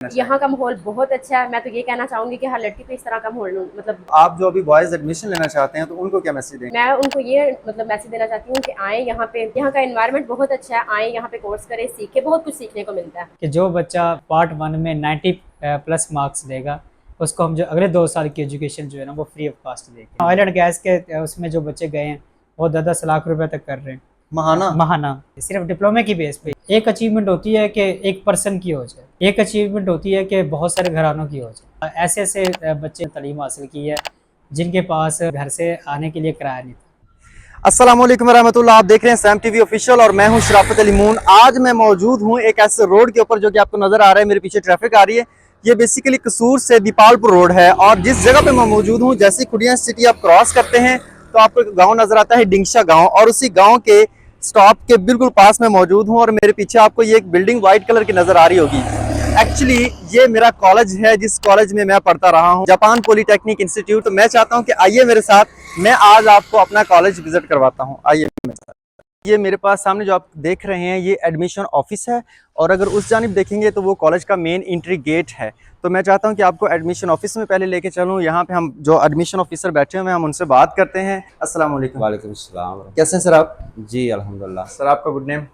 यहाँ का माहौल बहुत अच्छा है। मैं तो ये कहना चाहूंगी कि हर लड़की को इस तरह का माहौल मतलब आप जो अभी बॉयज एडमिशन लेना चाहते हैं तो उनको क्या मैसेज देंगे? मैं उनको ये मैसेज देना चाहती हूँ कि आए यहाँ पे, यहाँ का एनवायरनमेंट बहुत अच्छा है, आए यहाँ पे कोर्स करें, सीखे, बहुत कुछ सीखने को मिलता है। कि जो बच्चा पार्ट 1 में 90 प्लस मार्क्स देगा उसको हम जो अगले 2 साल की एजुकेशन जो है ना वो फ्री ऑफ कॉस्ट देंगे। ऑयल एंड गैस के उसमें जो बच्चे गए हैं वो 10-10 लाख रुपए तक कर रहे हैं महाना सिर्फ डिप्लोमे की बेस पे। एक अचीवमेंट होती है कि एक पर्सन की हो जाए, एक अचीवमेंट होती है कि बहुत सारे घरानों की हो जाए। ऐसे ऐसे बच्चे तालीम हासिल की है जिनके पास घर से आने के लिए किराया नहीं था। अस्सलाम वालेकुम रहमतुल्लाह। आप देख रहे हैं सैम टीवी ऑफिशियल और मैं हूं शराफत अली मून। आज मैं मौजूद हूं एक ऐसे रोड के ऊपर जो कि आपको नजर आ रहा है, मेरे पीछे ट्रैफिक आ रही है। ये बेसिकली कसूर से दीपालपुर रोड है और जिस जगह पे मैं मौजूद हूं, जैसे खुडिया सिटी आप क्रॉस करते हैं तो आपको एक गाँव नजर आता है, डिंगशा गाँव, और उसी गाँव के स्टॉप के बिल्कुल पास में मौजूद हूँ। और मेरे पीछे आपको ये एक बिल्डिंग व्हाइट कलर की नजर आ रही होगी। एक्चुअली ये मेरा कॉलेज है जिस कॉलेज में मैं पढ़ता रहा हूँ, जापान पॉलिटेक्निक इंस्टीट्यूट। तो मैं चाहता हूँ कि आइए मेरे साथ, मैं आज आपको अपना कॉलेज विजिट करवाता हूँ। आइए मेरे साथ। ये मेरे पास सामने जो आप देख रहे हैं ये एडमिशन ऑफिस है और अगर उस जानिब देखेंगे तो वो कॉलेज का मेन एंट्री गेट है। तो मैं चाहता हूँ कि आपको एडमिशन ऑफिस में पहले लेके चलूँ। यहाँ पे हम जो एडमिशन ऑफिसर बैठे हुए हैं हम उनसे बात करते हैं। अस्सलाम वालेकुम। वालेकुम सलाम। कैसे हैं सर आप? जी अल्हम्दुलिल्लाह। सर आपका गुड नेम?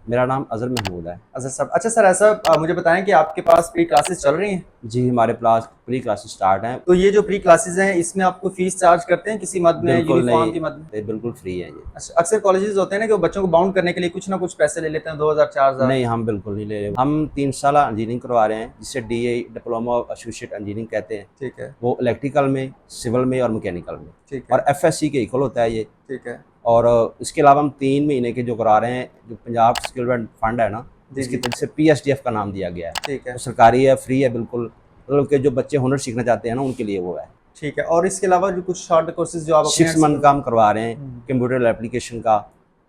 मेरा नाम अज़हर महमूद है। अच्छा सर, अच्छा सर, ऐसा मुझे बताएं कि आपके पास प्री क्लासेस चल रही हैं? जी हमारे पास प्री क्लासेस स्टार्ट हैं। तो ये जो प्री क्लासेस हैं इसमें आपको फीस चार्ज करते हैं किसी मद में, बिल्कुल यूनिफॉर्म की मद में? नहीं, बिल्कुल फ्री है ये। अच्छा, अक्सर कॉलेजेस होते हैं ना कि वो बच्चों को बाउंड करने के लिए कुछ ना कुछ पैसे ले लेते हैं, 2000-4000। नहीं, हम बिल्कुल नहीं ले रहे। हम 3 साल इंजीनियरिंग करवा रहे हैं जिसे DA डिप्लोमा एसोसिएट इंजीनियरिंग कहते हैं। ठीक है, वो इलेक्ट्रिकल में, सिविल में और मैकेनिकल में, ठीक है, और FSC के इक्वल होता है ये। ठीक है। और इसके अलावा हम 3 महीने के जो करा रहे हैं, जो पंजाब स्किल डेवलपमेंट फंड है ना, जी, इसकी जी। तरफ से PSDF का नाम दिया गया है। ठीक है, तो सरकारी है, फ्री है बिल्कुल। मतलब कि जो बच्चे हुनर सीखना चाहते हैं ना उनके लिए वो है। ठीक है। और इसके अलावा जो कुछ शॉर्ट कोर्सेज जो आप अपने 6 मंथ का हम करवा रहे हैं कंप्यूटर एप्लीकेशन का,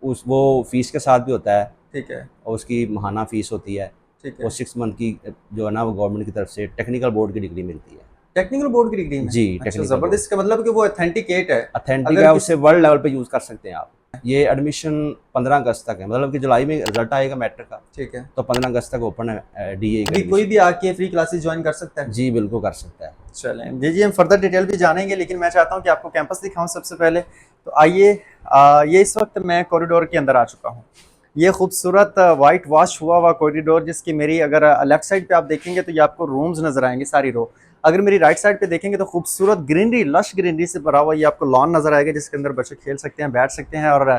उस वो फीस के साथ भी होता है। ठीक है, और उसकी महाना फीस होती है। ठीक वो है। 6 मंथ की जो है ना वो गवर्नमेंट की तरफ से टेक्निकल बोर्ड की डिग्री मिलती है। टेक्निकल बोर्ड की डिग्री में? जी, अच्छा, टेक्निकल जबरदस्त। इसका मतलब कि वो ऑथेंटिकेट है, अथेंटिक अगर है, किसी- उससे वर्ल्ड लेवल पे यूज़ कर सकते हैं आप। ये एडमिशन 15 अगस्त तक है, मतलब कि जुलाई में रिजल्ट आएगा मैट्रिक का, ठीक है। तो 15 अगस्त तक ओपन है DA का अभी कोई एडमिशन। भी आके फ्री क्लासेस ज्वाइन कर सकता है? जी बिल्कुल कर सकता है। चलें जी, हम फर्दर डिटेल भी जानेंगे, लेकिन मैं चाहता हूं कि आपको कैंपस दिखाऊं सबसे पहले। तो आइए, ये इस वक्त मैं कॉरिडोर के अंदर आ चुका हूं। ये खूबसूरत वाइट वॉश हुआ हुआ कॉरिडोर, जिसकी मेरी अगर लेफ्ट साइड पे आप देखेंगे तो ये आपको रूम्स नजर आएंगे, सारी रो। अगर मेरी राइट साइड पे देखेंगे तो खूबसूरत ग्रीनरी, लश ग्रीनरी से भरा हुआ ये आपको लॉन नजर आएगा, जिसके अंदर बच्चे खेल सकते हैं, बैठ सकते हैं और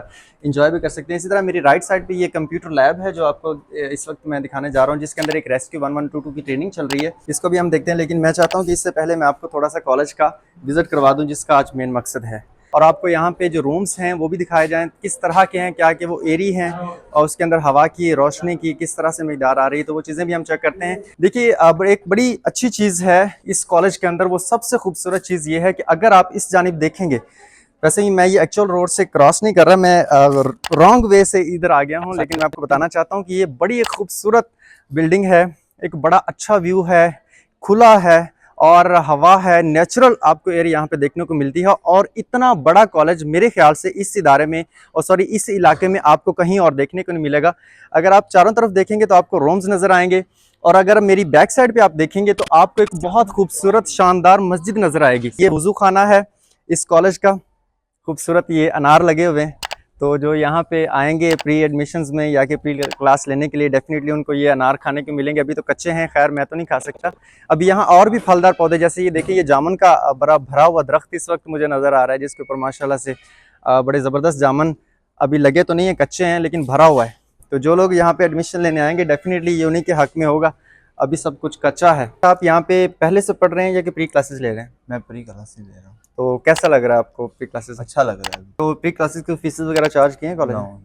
इंजॉय भी कर सकते हैं। इसी तरह मेरी राइट साइड पे ये कंप्यूटर लैब है जो आपको इस वक्त मैं दिखाने जा रहा हूँ, जिसके अंदर एक रेस्क्यू 1122 की ट्रेनिंग चल रही है। इसको भी हम देखते हैं, लेकिन मैं चाहता हूँ कि इससे पहले मैं आपको थोड़ा सा कॉलेज का विजिट करवा दूँ, जिसका आज मेन मकसद है। और आपको यहाँ पे जो रूम्स हैं वो भी दिखाए जाएं, किस तरह के हैं, क्या कि वो एरी हैं और उसके अंदर हवा की, रोशनी की किस तरह से मिकदार आ रही है, तो वो चीज़ें भी हम चेक करते हैं। देखिए, अब एक बड़ी अच्छी चीज़ है इस कॉलेज के अंदर, वो सबसे खूबसूरत चीज़ ये है कि अगर आप इस जानिब देखेंगे, वैसे ही मैं ये एक्चुअल रोड से क्रॉस नहीं कर रहा, मैं रॉन्ग वे से इधर आ गया हूँ, लेकिन मैं आपको बताना चाहता हूँ कि ये बड़ी एक खूबसूरत बिल्डिंग है, एक बड़ा अच्छा व्यू है, खुला है और हवा है, नेचुरल आपको एयर यहाँ पे देखने को मिलती है। और इतना बड़ा कॉलेज मेरे ख्याल से इस इदारे में, और सॉरी इस इलाके में, आपको कहीं और देखने को नहीं मिलेगा। अगर आप चारों तरफ देखेंगे तो आपको रूम्स नज़र आएंगे, और अगर मेरी बैक साइड पे आप देखेंगे तो आपको एक बहुत खूबसूरत शानदार मस्जिद नज़र आएगी। ये वज़ू खाना है इस कॉलेज का, खूबसूरत ये अनार लगे हुए हैं। तो जो यहाँ पे आएंगे प्री एडमिशन्स में या कि प्री क्लास लेने के लिए, डेफिनेटली उनको ये अनार खाने को मिलेंगे। अभी तो कच्चे हैं, खैर मैं तो नहीं खा सकता। अभी यहाँ और भी फलदार पौधे, जैसे ये देखिए, ये जामुन का बड़ा भरा हुआ दरख्त इस वक्त मुझे नज़र आ रहा है, जिसके ऊपर माशाल्लाह से बड़े ज़बरदस्त जामुन अभी लगे तो नहीं है, कच्चे हैं, लेकिन भरा हुआ है। तो जो लोग यहाँ पे एडमिशन लेने आएंगे डेफिनेटली ये उन्हीं के हक में होगा, अभी सब कुछ कच्चा है। आप यहाँ पे पहले से पढ़ रहे हैं या कि प्री क्लासेस ले रहे हैं? मैं प्री क्लासेस ले रहा हूँ। तो कैसा लग रहा है आपको प्री क्लासेस? अच्छा लग रहा है। तो प्री क्लासेस की फीस वगैरह चार्ज किए हैं कॉलेज में?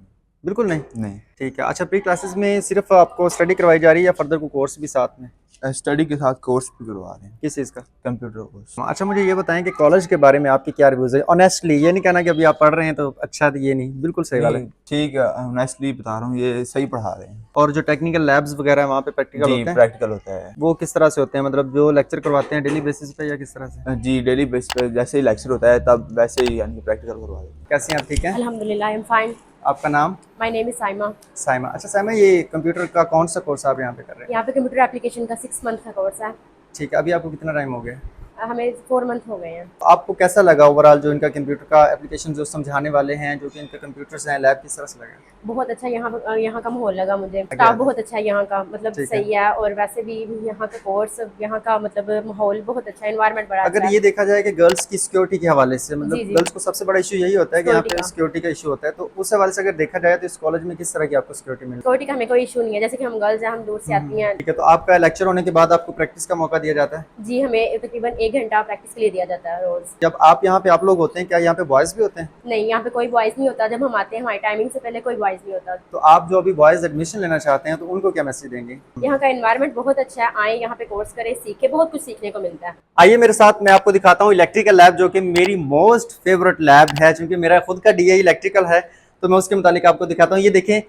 बिल्कुल नहीं? नहीं, ठीक है। अच्छा, प्री क्लासेस में सिर्फ आपको स्टडी करवाई जा रही है या फर्दर कोई कोर्स भी साथ में? स्टडी के साथ कोर्स भी करवा रहे हैं, किस चीज़ का? Computer course. अच्छा, मुझे ये बताएं कि कॉलेज के बारे में आपकी क्या रिव्यूज़ है? ऑनेस्टली, ये नहीं कहना कि अभी आप पढ़ रहे हैं तो अच्छा, तो ये नहीं, बिल्कुल सही वाला है। ठीक है, ऑनेस्टली बता रहा हूँ, ये सही पढ़ा रहे हैं। और जो टेक्निकल लैब्स वगैरह है वहाँ पे प्रैक्टिकल होते हैं? प्रैक्टिकल होता है। वो किस तरह से होते हैं, मतलब जो लेक्चर करवाते हैं डेली बेसिस पे या किस तरह से? जी, डेली बेस पे जैसे ही लेक्चर होता है तब वैसे ही यानी प्रैक्टिकल करवा रहे हैं। कैसे हैं आप? ठीक है। अल्हम्दुलिल्लाह, आई एम फाइन। आपका नाम? My name is Saima. Saima. अच्छा साइमा, ये कंप्यूटर का कौन सा कोर्स आप यहाँ पे कर रहे हैं? यहाँ पे कंप्यूटर एप्लीकेशन का 6 मंथ का कोर्स है। ठीक है, अभी आपको कितना टाइम हो गया? हमें 4 मंथ हो गए हैं। तो आपको कैसा लगा ओवरऑल जो इनका कंप्यूटर का एप्लीकेशन जो समझाने वाले हैं, जो कि इनके कंप्यूटर्स हैं, लैब किस तरह से लगा? बहुत अच्छा यहाँ का माहौल लगा मुझे। स्टाफ बहुत अच्छा है यहाँ का, मतलब ठीक है। सही है। और वैसे भी यहाँ का कोर्स, यहाँ का मतलब माहौल बहुत अच्छा है, एनवायरनमेंट बड़ा अगर अच्छा ये है। देखा जाए कि गर्ल्स की सिक्योरिटी के हवाले से, मतलब जी, जी। गर्ल्स को सबसे बड़ा इशू यही होता है कि यहाँ पे सिक्योरिटी का। सिक्योरिटी का इशू होता है, तो उस हवाले से अगर देखा जाए तो इस कॉलेज में किस तरह की आपको सिक्योरिटी मिली? सिक्योरिटी का हमें कोई इशू नहीं है, जैसे कि हम गर्ल्स हैं, हम दूर से आती हैं। ठीक है, तो आपका लेक्चर होने के बाद आपको प्रैक्टिस का मौका दिया जाता है? जी, हमें तकरीबन 1 घंटा प्रैक्टिस के लिए दिया जाता है रोज। जब आप यहाँ पे आप लोग होते हैं, क्या यहाँ पे बॉयज़ भी होते हैं? नहीं, यहाँ पे कोई बॉयज़ नहीं होता। जब हम आते हैं हमारी टाइमिंग से पहले कोई बॉयज़ नहीं होता। तो आप जो अभी बॉयज़ एडमिशन लेना चाहते हैं तो उनको क्या मैसेज देंगे? यहाँ का एनवायरनमेंट बहुत अच्छा है, आए यहाँ पे कोर्स करें, सीखे, बहुत कुछ सीखने को मिलता है। आइए मेरे साथ, मैं आपको दिखाता हूँ इलेक्ट्रिकल लैब, जो कि मेरी मोस्ट फेवरेट लैब है। चूंकि मेरा खुद का डीआई इलेक्ट्रिकल है तो मैं उसके मुतालिक आपको दिखाता हूँ। ये देखें,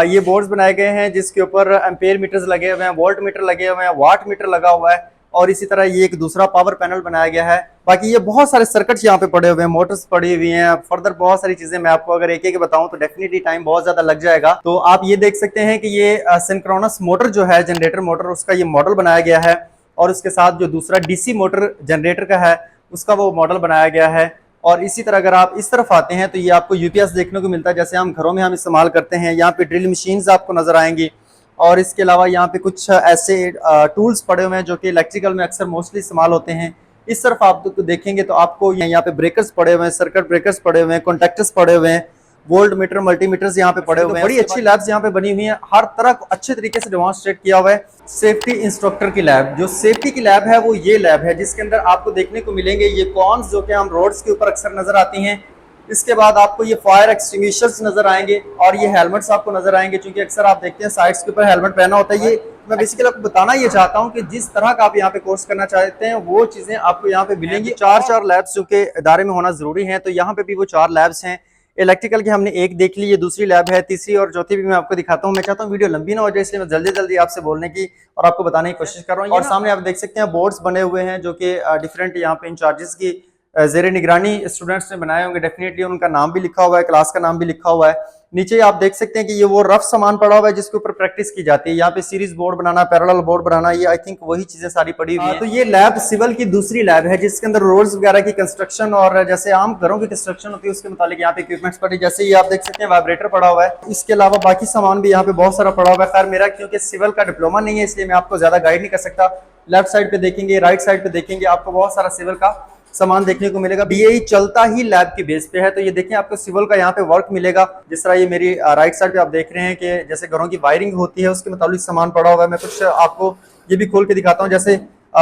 ये बोर्ड्स बनाए गए हैं जिसके ऊपर एम्पेयर मीटर्स लगे हुए हैं, वोल्ट मीटर लगे हुए हैं, वाट मीटर लगा हुआ है, और इसी तरह ये एक दूसरा पावर पैनल बनाया गया है। बाकी ये बहुत सारे सर्किट्स यहाँ पे पड़े हुए हैं, मोटर्स पड़ी हुई हैं, फर्दर बहुत सारी चीजें। मैं आपको अगर एक एक बताऊं तो डेफिनेटली टाइम बहुत ज्यादा लग जाएगा। तो आप ये देख सकते हैं कि ये सिंक्रोनस मोटर जो है, जनरेटर मोटर, उसका ये मॉडल बनाया गया है, और उसके साथ जो दूसरा डीसी मोटर जनरेटर का है उसका वो मॉडल बनाया गया है। और इसी तरह अगर आप इस तरफ आते हैं तो ये आपको यूपीएस देखने को मिलता है, जैसे हम घरों में हम इस्तेमाल करते हैं। यहाँ पे ड्रिल मशीन्स आपको नजर आएंगी, और इसके अलावा यहाँ पे कुछ ऐसे टूल्स पड़े हुए हैं जो कि इलेक्ट्रिकल में अक्सर मोस्टली इस्तेमाल होते हैं। इस तरफ आप देखेंगे तो आपको यहाँ पे ब्रेकर्स पड़े हुए हैं, सर्किट ब्रेकर्स पड़े हुए हैं, कॉन्टेक्टर्स पड़े हुए हैं, वोल्ट मीटर, मल्टीमीटर्स यहाँ पे पड़े हुए हैं। बड़ी अच्छी लैब्स यहाँ पे बनी हुई हैं, हर तरह को अच्छे तरीके से डेमोंस्ट्रेट किया हुआ है। सेफ्टी इंस्ट्रक्टर की लैब, जो सेफ्टी की लैब है वो ये लैब है, जिसके अंदर आपको देखने को मिलेंगे ये कॉन्स जो कि हम रोड्स के ऊपर अक्सर नजर आती हैं। इसके बाद आपको ये फायर एक्सटिंग्विशर्स नजर आएंगे, और ये हेलमेट्स आपको नजर आएंगे, क्योंकि अक्सर आप देखते हैं साइड्स के ऊपर हेलमेट पहना होता है। ये मैं बेसिकली आपको बताना ये चाहता हूं कि जिस तरह का आप यहाँ पे कोर्स करना चाहते हैं वो चीजें आपको यहाँ पे मिलेंगी। चार लैब्स जो कि इदारे में होना जरूरी है, तो यहाँ पे भी वो 4 लैब्स हैं। इलेक्ट्रिकल की हमने एक देख ली, ये दूसरी लैब है, तीसरी और चौथी भी मैं आपको दिखाता हूँ। मैं चाहता हूँ वीडियो लंबी ना हो जाए, इसलिए मैं जल्दी जल्दी आपसे बोलने की और आपको बताने की कोशिश कर रहा हूँ। और सामने आप देख सकते हैं बोर्ड्स बने हुए हैं जो कि डिफरेंट यहाँ पे इंचार्जेस की जेर निगरानी स्टूडेंट्स ने बनाए होंगे। डेफिनेटली उनका नाम भी लिखा हुआ है, क्लास का नाम भी लिखा हुआ है। नीचे आप देख सकते हैं कि ये वो रफ सामान पड़ा हुआ है जिसके ऊपर प्रैक्टिस की जाती है। यहाँ पे सीरीज बोर्ड बनाना, पैरेलल बोर्ड बनाना, ये आई थिंक वही चीजें सारी पड़ी हुई हैं। तो ये लैब सिविल की दूसरी लैब है जिसके अंदर रोड्स वगैरह की कंस्ट्रक्शन और जैसे आम घरों की कंस्ट्रक्शन होती है उसके मुताबिक यहाँ पे इक्विपमेंट्स पड़े, जैसे ये आप देख सकते हैं वाइब्रेटर पड़ा हुआ है। इसके अलावा बाकी सामान भी यहाँ पे बहुत सारा पड़ा हुआ है। खैर मेरा क्योंकि सिविल का डिप्लोमा नहीं है इसलिए मैं आपको ज्यादा गाइड नहीं कर सकता। लेफ्ट साइड पे देखेंगे, राइट साइड पे देखेंगे, आपको बहुत सारा सिविल का सामान देखने को मिलेगा। बीएई चलता ही लैब के बेस पे है, तो ये देखें आपको सिविल का यहाँ पे वर्क मिलेगा। जिस तरह ये मेरी राइट साइड पे आप देख रहे हैं कि जैसे घरों की वायरिंग होती है उसके मुताबिक सामान पड़ा हुआ है। मैं कुछ आपको ये भी खोल के दिखाता हूँ, जैसे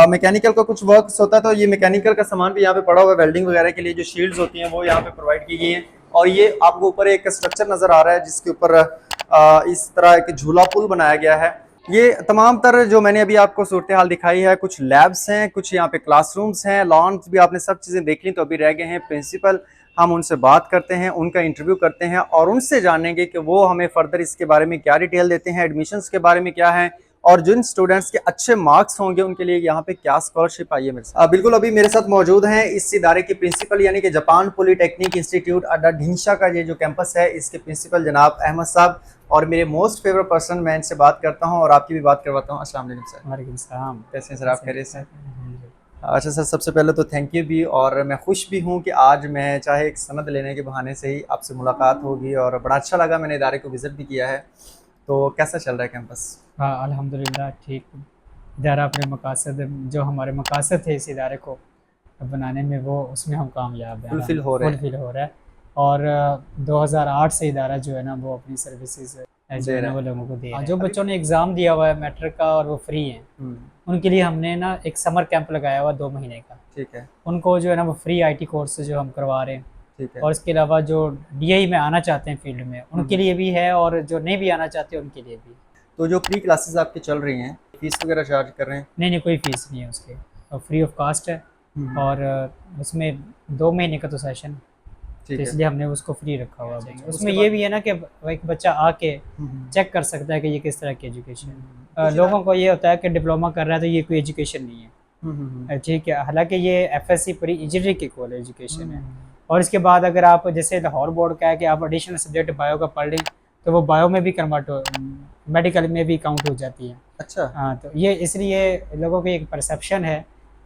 मैकेनिकल का कुछ वर्क होता है तो ये मैकेनिकल का सामान भी यहाँ पे पड़ा हुआ है। वेल्डिंग वगैरह के लिए जो शील्ड्स होती हैं वो यहाँ पे प्रोवाइड की गई हैं। और ये आपको ऊपर एक स्ट्रक्चर नजर आ रहा है जिसके ऊपर इस तरह एक झूला पुल बनाया गया है। ये तमाम तर जो मैंने अभी आपको सूरत हाल दिखाई है, कुछ लैब्स हैं, कुछ यहाँ पे क्लासरूम्स हैं, लॉन्स भी आपने सब चीज़ें देख ली। तो अभी रह गए हैं प्रिंसिपल, हम उनसे बात करते हैं, उनका इंटरव्यू करते हैं और उनसे जानेंगे कि वो हमें फर्दर इसके बारे में क्या डिटेल देते हैं, एडमिशन्स के बारे में क्या है, और जिन स्टूडेंट्स के अच्छे मार्क्स होंगे उनके लिए यहाँ पे क्या स्कॉलरशिप आई है मेरे साथ। बिल्कुल, अभी मेरे साथ मौजूद हैं इस इदारे के प्रिंसिपल, यानी कि जापान पॉलिटेक्निक इंस्टीट्यूट अड्डा ढिंशा का ये जो कैंपस है, इसके प्रिंसिपल जनाब अहमद साहब, और मेरे मोस्ट फेवरेट पर्सन, मैं इनसे बात करता हूँ और आपकी भी बात करवाता हूँ। अस्सलाम वालेकुम सर। वालेकुम सलाम। कैसे हैं सर आप? खैरियत से? अच्छा सर, सबसे पहले तो थैंक यू भी, और मैं खुश भी हूँ कि आज मैं चाहे एक सनद लेने के बहाने से ही आपसे मुलाकात होगी, और बड़ा अच्छा लगा, मैंने इदारे को विज़िट भी किया है। तो कैसा चल रहा है कैंपस? हाँ अल्हम्दुलिल्लाह ठीक। इदारा अपने मकासद, जो हमारे मकासद थे इस इदारे को बनाने में, वो उसमें हम कामयाब हैं, फुलफिल हो रहे हैं। फुलफिल हो रहा है। और 2008 से इदारा जो है ना वो अपनी सर्विसेज जो है ना वो लोगों को दे रहा है। जो बच्चों ने एग्ज़ाम दिया हुआ है मैट्रिक का और वो फ्री हैं, उनके लिए हमने ना एक समर कैंप लगाया हुआ 2 महीने का। ठीक है। उनको जो है ना वो फ्री IT कोर्स जो हम करवा रहे हैं। ठीक है। और इसके अलावा जो DI में आना चाहते हैं फील्ड में उनके लिए भी है, और जो नहीं भी आना चाहते उनके लिए भी। तो जो प्री क्लासेस आपकी चल रही हैं, फीस वगैरह चार्ज कर रहे हैं? नहीं, कोई फीस नहीं है उसके, और फ्री ऑफ कास्ट है। और उसमें 2 महीने का तो सेशन, तो इसलिए हमने उसको फ्री रखा हुआ है। उसमें ये भी है ना कि एक बच्चा आके चेक कर सकता है कि ये किस तरह की एजुकेशन है। लोगों को ये होता है कि डिप्लोमा कर रहा है तो ये कोई एजुकेशन नहीं है, ठीक है। हालांकि ये FSC प्री इंजीनियरिंग की कोल एजुकेशन है। और इसके बाद अगर आप जैसे लाहौर बोर्ड का है कि आप एडिशनल सब्जेक्ट बायो का पढ़ लें तो वो बायो में भी कन्वर्ट हो, मेडिकल में भी काउंट हो जाती है। अच्छा। हाँ, तो ये इसलिए लोगों की एक परसेप्शन है,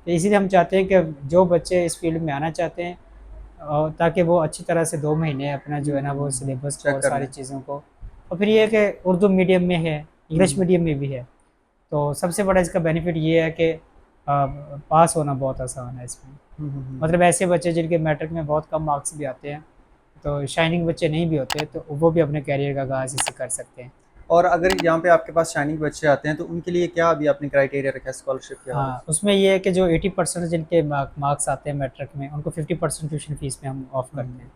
तो इसीलिए हम चाहते हैं कि जो बच्चे इस फील्ड में आना चाहते हैं ताकि वो अच्छी तरह से 2 महीने अपना जो है ना वो सिलेबस को चेक और कर सारी लें। चीज़ों को, और फिर ये है कि उर्दू मीडियम में है, इंग्लिश मीडियम में भी है, तो सबसे बड़ा इसका बेनिफिट ये है कि पास होना बहुत आसान है इसमें। मतलब ऐसे बच्चे जिनके मैट्रिक में बहुत कम मार्क्स भी आते हैं, तो शाइनिंग बच्चे नहीं भी होते, तो वो भी अपने करियर का आगाज़ इससे कर सकते हैं। और अगर यहाँ पे आपके पास शाइनिंग बच्चे आते हैं तो उनके लिए क्या अभी आपने क्राइटेरिया रखा है स्कॉलरशिप के हवाले हाँ, उसमें ये है कि जो 80% जिनके मार्क्स आते हैं मैट्रिक में, उनको 50% ट्यूशन फीस में हम ऑफ करते हैं।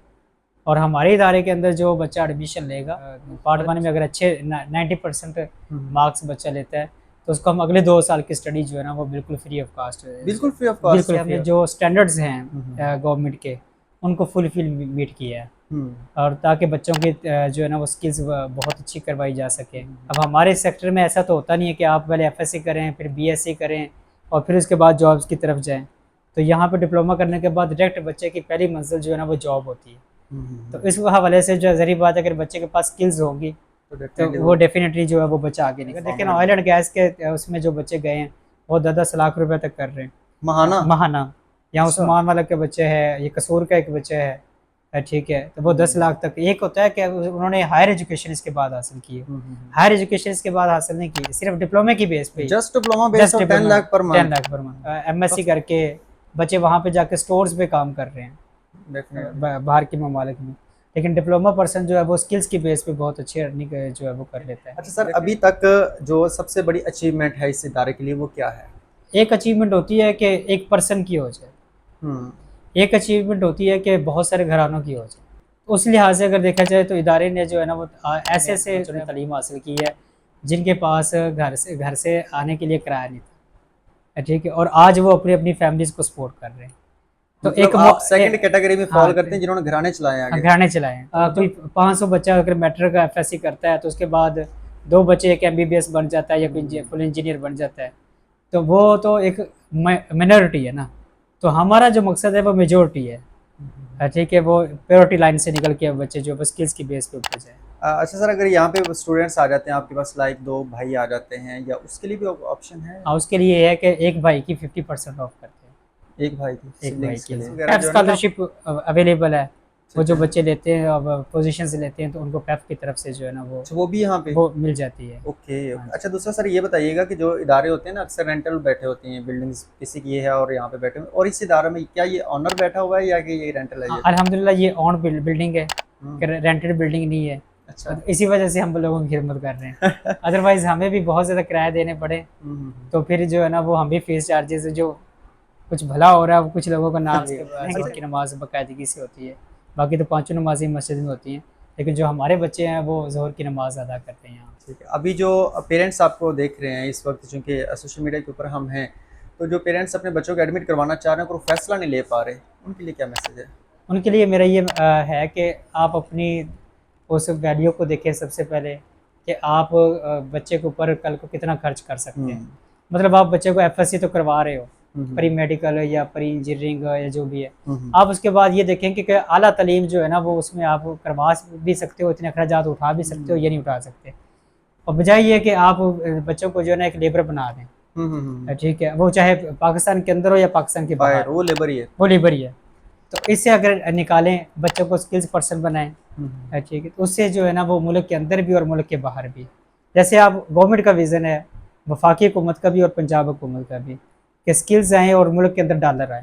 और हमारे इदारे के अंदर जो बच्चा एडमिशन लेगा पार्ट 1 में अगर अच्छे 90% मार्क्स बच्चा लेता है, तो उसको हम अगले 2 साल की स्टडी जो है ना वो बिल्कुल फ्री ऑफ कास्ट, बिल्कुल फ्री ऑफ कॉस्ट? बिल्कुल हमने जो स्टैंडर्ड्स हैं गवर्नमेंट के, उनको फुलफिल मीट किया है, और ताकि बच्चों की जो है ना वो स्किल्स बहुत अच्छी करवाई जा सके। अब हमारे सेक्टर में ऐसा तो होता नहीं है कि आप पहले एफएससी करें, फिर बीएससी करें और फिर उसके बाद जॉब्स की तरफ जाएं। तो यहाँ पे डिप्लोमा करने के बाद डायरेक्ट बच्चे की पहली मंजिल जो है ना वो जॉब होती है। तो इस हवाले से जो ज़रूरी बात है, अगर बच्चे के पास स्किल्स होंगी तो वो डेफिनेटली जो है वो बच्चा आगे निकल। लेकिन ऑयल एंड गैस के उसमें जो बच्चे गए हैं वो 10-10 लाख रुपए तक कर रहे हैं महाना। यहाँ उस्मान वाला के बच्चे हैं, ये कसूर का एक बच्चा है, ठीक है, तो वो 10 लाख तक। एक होता है कि उन्होंने हायर एजुकेशन इसके बाद हासिल की है, हायर एजुकेशन इसके बाद हासिल नहीं की, सिर्फ डिप्लोमे की बेस पे, जस्ट डिप्लोमा बेस और 10 lakh per month, 10 lakh per month. MSc करके बच्चे वहाँ पे जाके स्टोर्स पे काम कर रहे हैं बाहर के ममालिक में। लेकिन डिप्लोमा पर्सन जो है वो स्किल्स की बेस पे बहुत अच्छी अर्निंग जो है वो कर लेता है। अच्छा सर, अभी तक जो सबसे बड़ी अचीवमेंट है इस इदारे के लिए वो क्या है? एक अचीवमेंट होती है कि एक पर्सन की हो जाए, एक अचीवमेंट होती है कि बहुत सारे घरानों की हो जाए। उस लिहाज से अगर देखा जाए तो इदारे ने जो है ना वो ऐसे ऐसे जो तालीम हासिल की है जिनके पास घर से आने के लिए किराया नहीं था, ठीक है, और आज वो अपनी अपनी फैमिलीज को सपोर्ट कर रहे हैं। तो मतलब एक आप सेकंड कैटेगरी में फॉल हाँ, करते हैं जिन्होंने घराने चलाए हैं आगे। घराने चलाए हैं। कोई 500 बच्चा अगर मैट्रिक का एफएससी करता है तो उसके बाद 2 बच्चे एक एमबीबीएस बन जाता है या कोई फुल इंजीनियर बन जाता है, तो वो तो एक माइनॉरिटी है ना। तो हमारा जो मकसद है वो मेजोरिटी है, ठीक है, वो प्योरिटी लाइन से निकल के बच्चे जो स्किल्स की बेस पे ऊपर जाए। अच्छा सर, अगर यहाँ पे स्टूडेंट्स आ जाते हैं आपके पास, लाइक 2 भाई आ जाते हैं, या उसके लिए भी ऑप्शन है? हाँ, उसके लिए ये है कि एक भाई की 50% ऑफ करते हैं, एक भाई की एक भाई के के लिए लिए स्कॉलरशिप अवेलेबल है। वो जो बच्चे लेते हैं अब पोजीशन से लेते हैं तो उनको पैफ की तरफ से जो है ना वो भी यहाँ पे वो मिल जाती है। ओके। अच्छा दूसरा सर ये बताइएगा कि जो इदारे होते हैं ना अक्सर रेंटल बैठे होते हैं, बिल्डिंग्स किसी की है और यहाँ पे बैठे हुए, और इस इदारे में क्या ये ऑनर बैठा हुआ है या कि ये रेंटल है? अल्हम्दुलिल्लाह ये ऑन बिल्डिंग है, रेंटेड बिल्डिंग नहीं है। अच्छा, तो इसी वजह से हम लोगों की खिदमत कर रहे हैं। अदरवाइज हमें भी बहुत ज़्यादा किराया देने पड़े तो फिर जो है ना वो हम भी फीस चार्जेस, जो कुछ भला हो रहा है कुछ लोगों का नाम की नमाज बाकायदगी से होती है, बाकी तो 5 नमाज़ें मस्जिद में होती हैं, लेकिन जो हमारे बच्चे हैं वो ज़ोहर की नमाज़ अदा करते हैं यहाँ। ठीक है। अभी जो पेरेंट्स आपको देख रहे हैं इस वक्त, चूँकि सोशल मीडिया के ऊपर हम हैं, तो जो पेरेंट्स अपने बच्चों को एडमिट करवाना चाह रहे हैं और फैसला नहीं ले पा रहे, उनके लिए क्या मैसेज है? उनके लिए मेरा ये है कि आप अपनी उस वैल्यू को देखें सबसे पहले, कि आप बच्चे के ऊपर कल को कितना खर्च कर सकते हैं। मतलब आप बच्चे को एफएससी तो करवा रहे हो, प्री मेडिकल या प्री इंजीनियरिंग या जो भी है, आप उसके बाद ये देखें कि आला तालीम जो है ना वो उसमें आप करवा भी सकते हो, इतने अखराजात उठा भी सकते हो, ये नहीं उठा सकते। और बजाय ये कि आप बच्चों को जो है ना एक लेबर बना दें, ठीक है, वो चाहे पाकिस्तान के अंदर हो या पाकिस्तान के बाहर, वो लेबर ही है, वो लेबर ही है। तो इससे अगर निकालें, बच्चों को स्किल्स पर्सन बनाएं, ठीक है, तो उससे जो है ना वो मुल्क के अंदर भी और मुल्क के बाहर भी, जैसे आप गवर्नमेंट का विज़न है, वफाकी हुकूमत का भी और पंजाब हुकूमत का भी, कि स्किल्स आएँ और मुल्क के अंदर डॉलर आए,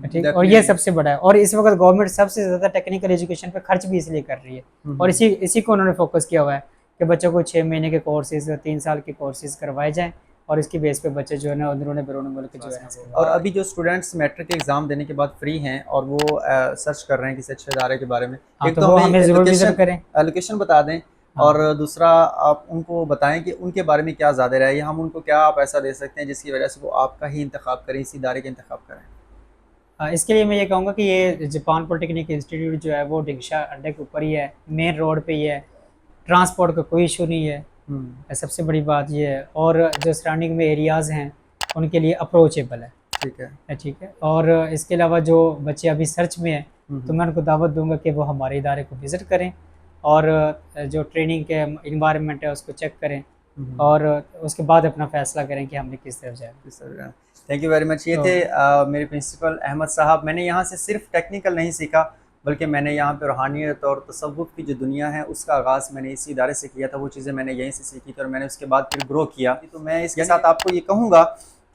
ठीक है, और ये सबसे बड़ा है। और इस वक्त गवर्नमेंट सबसे ज़्यादा टेक्निकल एजुकेशन पे खर्च भी इसलिए कर रही है, और इसी को उन्होंने फोकस किया हुआ है कि बच्चों को 6 महीने के कोर्सेज, 3 साल के कोर्सेज करवाए जाएँ, और इसकी बेस पे बच्चे जो है ना अंदरूनी बैरून मुल्क जो है। और अभी जो स्टूडेंट्स मैट्रिक के एग्जाम देने के बाद फ्री हैं और वो सर्च कर रहे हैं किसी अच्छे इदारे के बारे में, एक तो हमें ज़रूर विजिट करें, लोकेशन बता दें, और दूसरा आप उनको बताएं कि उनके बारे में क्या ज़्यादा रहा है, या हम उनको क्या आप ऐसा दे सकते हैं जिसकी वजह से वो आपका ही इंतखाब करें, इस इदारे का इंतखाब करें। इसके लिए मैं ये कहूँगा कि ये जापान पॉलिटेक्निक इंस्टीट्यूट जो है वो डिंगशा अड्डे के ऊपर ही है, मेन रोड पे ही है, ट्रांसपोर्ट का कोई इशू नहीं है, सबसे बड़ी बात ये है। और जो सराउंडिंग में एरियाज़ हैं उनके लिए अप्रोचेबल है, ठीक है। और इसके अलावा जो बच्चे अभी सर्च में हैं तो मैं उनको दावत दूंगा कि वो हमारे इदारे को विज़िट करें और जो ट्रेनिंग के इन्वायरमेंट है उसको चेक करें, और उसके बाद अपना फैसला करें कि हमने किस तरफ जाए। Thank you very much. ये तो- थे मेरे प्रिंसिपल अहमद साहब। मैंने यहाँ से सिर्फ टेक्निकल नहीं सीखा, बल्कि मैंने यहाँ पे रूहानियत और तसव्वुफ़ की जो दुनिया है उसका आगाज़ मैंने इसी इदारे से किया था। वो चीज़ें मैंने यहीं से सीखी थी और मैंने उसके बाद फिर ग्रो किया। तो मैं इसके साथ आपको ये कहूँगा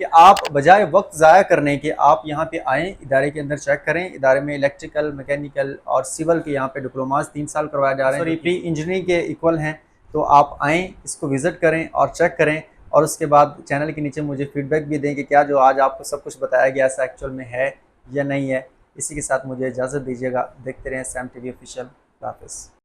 कि आप बजाय वक्त ज़ाया करने के आप यहाँ पे आएँ, इदारे के अंदर चेक करें। इदारे में इलेक्ट्रिकल, मैकेनिकल और सिविल के यहाँ पे डिप्लोमास 3 साल करवाए जा रहे हैं, सॉरी प्री इंजीनियरिंग के इक्वल हैं। तो आप आएँ, इसको विज़िट करें और चेक करें, और उसके बाद चैनल के नीचे मुझे फीडबैक भी दें कि क्या जो आज आपको सब कुछ बताया गया ऐसा एक्चुअल में है या नहीं है। इसी के साथ मुझे इजाज़त दीजिएगा। देखते रहें सैम टीवी ऑफिशियल। हाफ़िज़।